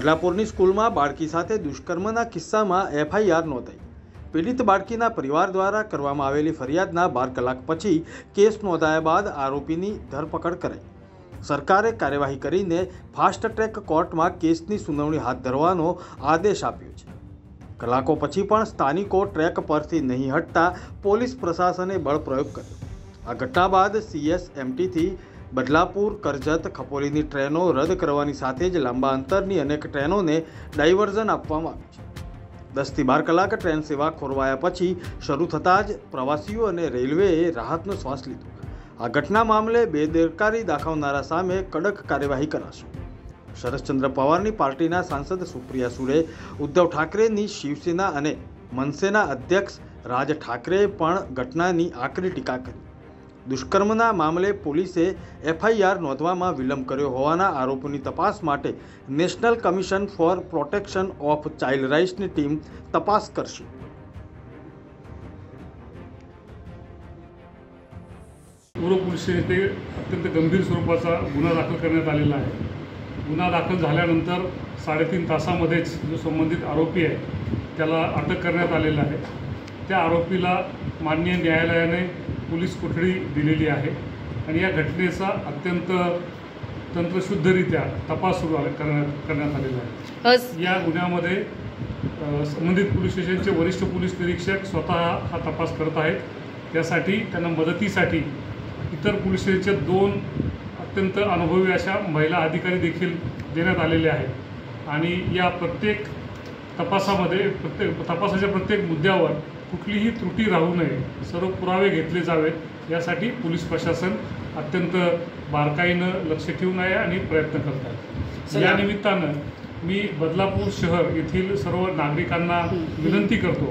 બદલાપુરની સ્કૂલમાં બાળકી સાથે દુષ્કર્મના કિસ્સામાં એફઆઈઆર નોંધાઈ। પીડિત બાળકીના પરિવાર દ્વારા કરવામાં આવેલી ફરિયાદના 12 કલાક પછી કેસ નોંધાયા બાદ આરોપીની ધરપકડ કરાઈ। સરકારે કાર્યવાહી કરીને ફાસ્ટ ટ્રેક કોર્ટમાં કેસની સુનાવણી હાથ ધરવાનો આદેશ આપ્યો છે। કલાકો પછી પણ સ્થાનિકો ટ્રેક પરથી નહીં હટતા પોલીસ પ્રશાસને બળ પ્રયોગ કર્યો। આ ઘટના બાદ CSMTથી બદલાપુર કરજત ખપોલીની ટ્રેનો રદ કરવાની સાથે જ લાંબા અંતરની અનેક ટ્રેનોને ડાયવર્ઝન આપવામાં આવ્યું છે। 10 થી 12 કલાક ટ્રેન સેવા ખોરવાયા પછી શરૂ થતાં જ પ્રવાસીઓ અને રેલવેએ રાહતનો શ્વાસ લીધો। આ ઘટના મામલે બેદરકારી દાખવનારા સામે કડક કાર્યવાહી કરાશે। શરદચંદ્ર પવારની પાર્ટીના સાંસદ સુપ્રિયા સુળે ઉદ્ધવ ઠાકરેની શિવસેના અને મનસેના અધ્યક્ષ રાજ ઠાકરેએ પણ ઘટનાની આકરી ટીકા કરી। દુષ્કર્મના મામલે પોલીસે એફઆઈઆર નોંધવામાં વિલંબ કર્યો હોવાના આરોપોની તપાસ માટે national commission for protection of child રાઇટ્સની ટીમ તપાસ કરશે। पूर्व पोलीस स्टेशन अत्यंत गंभीर स्वरूपाचा गुन्हा दाखल करण्यात आलेला आहे। गुन्हा दाखल झाल्यानंतर 3.5 तासामध्येच जो संबंधित आरोपी आहे त्याला अटक करण्यात आलेला आहे। त्या आरोपीला माननीय न्यायालयाने पोलीस कोठडी दिलेली आहे आणि या घटनेचा अत्यंत तंत्रशुद्धरित्या तपास सुरू करण्यात आलेला आहे। या गुन्ह्यामध्ये संबंधित पोलीस स्टेशनचे वरिष्ठ पोलीस निरीक्षक स्वतः हा तपास करत आहेत। त्यासाठी त्यांना मदतीसाठी इतर पोलीस स्टेशनचे 2 अत्यंत अनुभवी अशा महिला अधिकारी देखील देण्यात आलेले आहेत आणि या प्रत्येक तपासाच्या प्रत्येक मुद्द्यावर कुठलीही त्रुटी राहू नये, सर्व पुरावे घेतले जावेत यासाठी पोलीस प्रशासन अत्यंत बारकाईनं लक्ष ठेवून आहे आणि प्रयत्न करत आहे। या निमित्तानं मी बदलापूर शहर येथील सर्व नागरिकांना विनंती करतो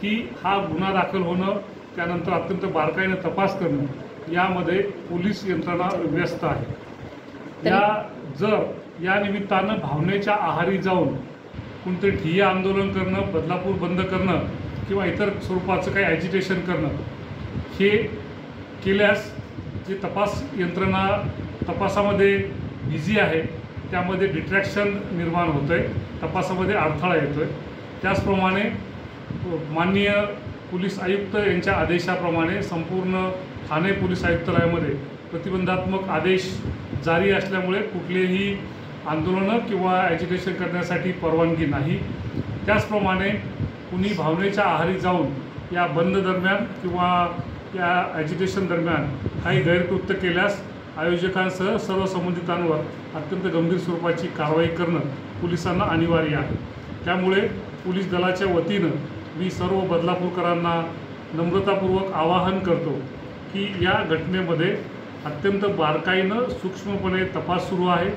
की हा गुन्हा दाखल होणं, त्यानंतर अत्यंत बारकाईनं तपास करणं यामध्ये पोलीस यंत्रणा व्यस्त आहे। या निमित्तानं भावनेच्या आहारी जाऊन कोणते ठिय्या आंदोलन करणं, बदलापूर बंद करणं किंवा इतर स्वरूपाचं काही ॲजिटेशन करणं हे केल्यास जे तपास यंत्रणा तपासामध्ये बिझी आहे त्यामध्ये डिट्रॅक्शन निर्माण होतं आहे, तपासामध्ये अडथळा येतो आहे। त्याचप्रमाणे माननीय पोलीस आयुक्त यांच्या आदेशाप्रमाणे संपूर्ण ठाणे पोलीस आयुक्तालयामध्ये प्रतिबंधात्मक आदेश जारी असल्यामुळे कुठलेही आंदोलनं किंवा ॲजिटेशन करण्यासाठी परवानगी नाही। त्याचप्रमाणे कुणी भावनेच्या आहारी जाऊन या बंद दरम्यान किंवा या ॲजिटेशन दरम्यान काही गैरकृत्य केल्यास आयोजकांसह सर्व संबंधितांवर अत्यंत गंभीर स्वरूपाची कारवाई करणं पोलिसांना अनिवार्य आहे। त्यामुळे पोलीस दलाच्या वतीनं मी सर्व बदलापूरकरांना नम्रतापूर्वक आवाहन करतो की या घटनेमध्ये अत्यंत बारकाईनं सूक्ष्मपणे तपास सुरू आहे।